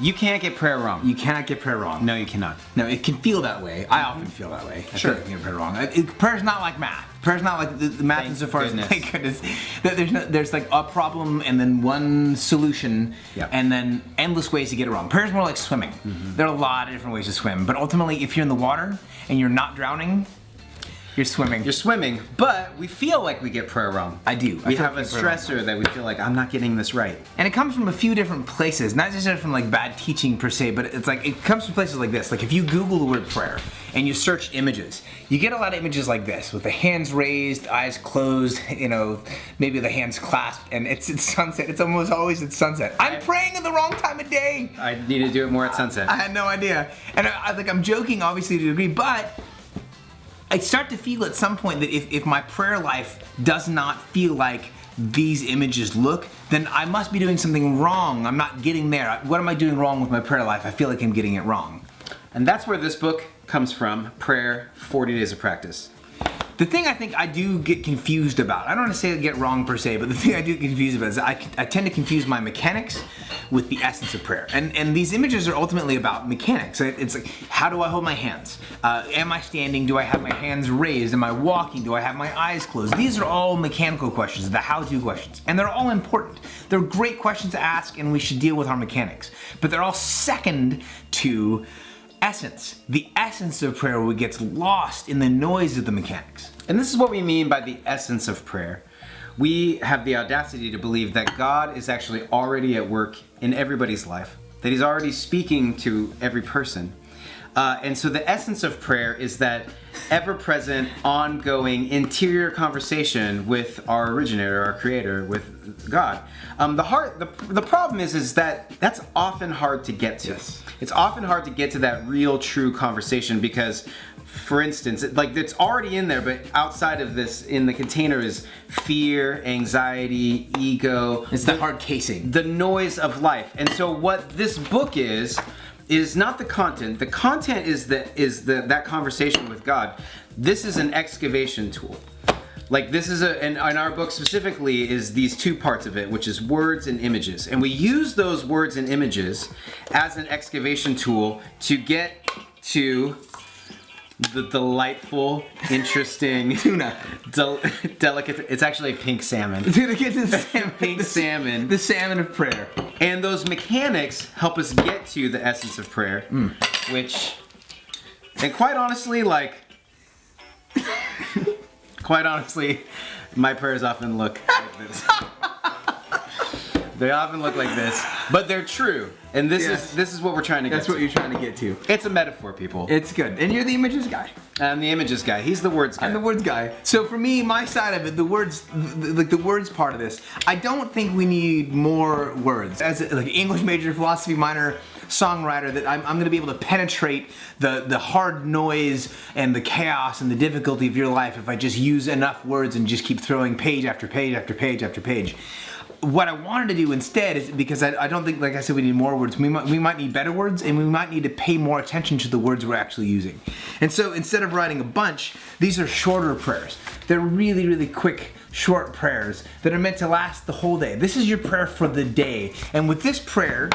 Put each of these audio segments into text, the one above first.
You can't get prayer wrong. You cannot get prayer wrong. No, you cannot. No, it can feel that way. I often feel that way. I Sure. feel like I can get prayer wrong. Prayer's not like math. Prayer's not like the math Thank insofar as, goodness. thank goodness, that there's like a problem and then one solution, Yeah. and then endless ways to get it wrong. Prayer's more like swimming. There are a lot of different ways to swim, but ultimately, if you're in the water and you're not drowning, you're swimming. You're swimming, but we feel like we get prayer wrong. I do. We feel have a like I get prayer wrong. stressor that we feel like, I'm not getting this right. And it comes from a few different places, not just from like bad teaching per se, but it's like it comes from places like this. Like if you Google the word prayer and you search images, you get a lot of images like this, with the hands raised, eyes closed, you know, maybe the hands clasped, and it's sunset. It's almost always at sunset. I'm praying at the wrong time of day. I need to do it more at sunset. I had no idea, and I'm joking, obviously, to a degree, but I start to feel at some point that if my prayer life does not feel like these images look, then I must be doing something wrong. I'm not getting there. What am I doing wrong with my prayer life? I feel like I'm getting it wrong. And that's where this book comes from, Prayer, 40 Days of Practice. The thing I think I do get confused about, I don't want to say I get wrong per se, but the thing I do get confused about is I tend to confuse my mechanics with the essence of prayer. And these images are ultimately about mechanics. It's like, how do I hold my hands? Am I standing? Do I have my hands raised? Am I walking? Do I have my eyes closed? These are all mechanical questions, the how-to questions. And they're all important. They're great questions to ask, and we should deal with our mechanics. But they're all second to essence. The essence of prayer gets lost in the noise of the mechanics. And this is what we mean by the essence of prayer. We have the audacity to believe that God is actually already at work in everybody's life, that He's already speaking to every person. And so the essence of prayer is that ever-present, ongoing, interior conversation with our originator, our creator, with God. The problem is that that's often hard to get to. Yes. It's often hard to get to that real, true conversation because, for instance, it's already in there, but outside of this, in the container is fear, anxiety, ego. It's the hard casing. The noise of life. And so what this book is not the content. The content is that conversation with God. This is an excavation tool. Like this is and our book specifically is these two parts of it, which is words and images. And we use those words and images as an excavation tool to get to the delightful, interesting, tuna, delicate. It's actually pink salmon. Dude, get to the salmon. Pink salmon. The salmon of prayer. And those mechanics help us get to the essence of prayer, which, and quite honestly, my prayers often look like this. They often look like this, but they're true. And this is what we're trying to get to. That's what you're trying to get to. It's a metaphor, people. It's good. And you're the images guy. I'm the images guy. He's the words guy. I'm the words guy. So for me, my side of it, the words, like the words part of this, I don't think we need more words. As an English major, philosophy minor, songwriter, that I'm going to be able to penetrate the hard noise and the chaos and the difficulty of your life if I just use enough words and just keep throwing page after page after page after page. What I wanted to do instead is, because I don't think, like I said, we need more words. We might need better words, and we might need to pay more attention to the words we're actually using. And so instead of writing a bunch, these are shorter prayers. They're really, really quick, short prayers that are meant to last the whole day. This is your prayer for the day. And with this prayer,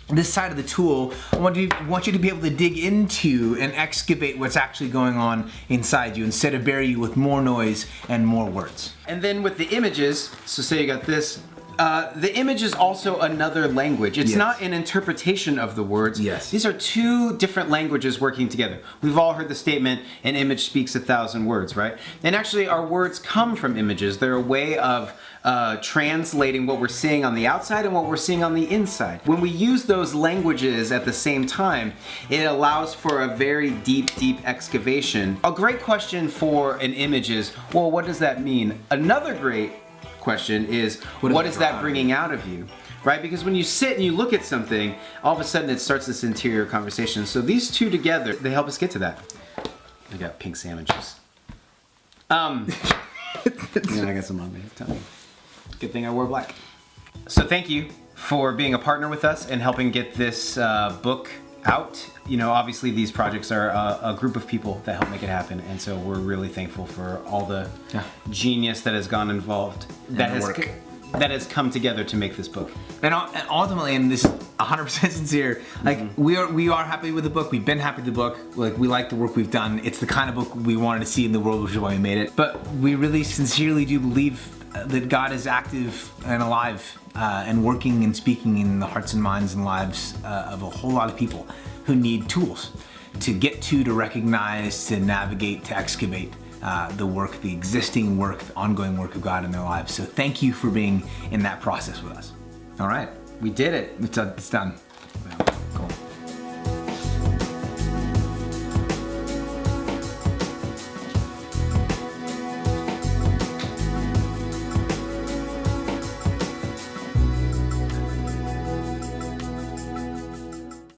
this side of the tool, I want you to be able to dig into and excavate what's actually going on inside you instead of bury you with more noise and more words. And then with the images, so say you got this, the image is also another language. It's not an interpretation of the words. Yes. These are two different languages working together. We've all heard the statement, an image speaks 1,000 words, right? And actually our words come from images. They're a way of translating what we're seeing on the outside and what we're seeing on the inside. When we use those languages at the same time, it allows for a very deep, deep excavation. A great question for an image is, well, what does that mean? Another great question is, what is that bringing out of you? Right? Because when you sit and you look at something, all of a sudden it starts this interior conversation. So these two together, they help us get to that. I got pink salmon juice. Yeah, I got some on me. Tell me. Good thing I wore black. So thank you for being a partner with us and helping get this book out. You know, obviously these projects are a group of people that help make it happen, and so we're really thankful for all the genius that has gone involved, that has come together to make this book. And ultimately, and this 100% sincere. Like we are happy with the book. We've been happy with the book. Like we like the work we've done. It's the kind of book we wanted to see in the world, which is why we made it. But we really sincerely do believe that God is active and alive and working and speaking in the hearts and minds and lives of a whole lot of people who need tools to get to recognize, to navigate, to excavate the work, the existing work, the ongoing work of God in their lives. So thank you for being in that process with us. All right, we did it. It's done.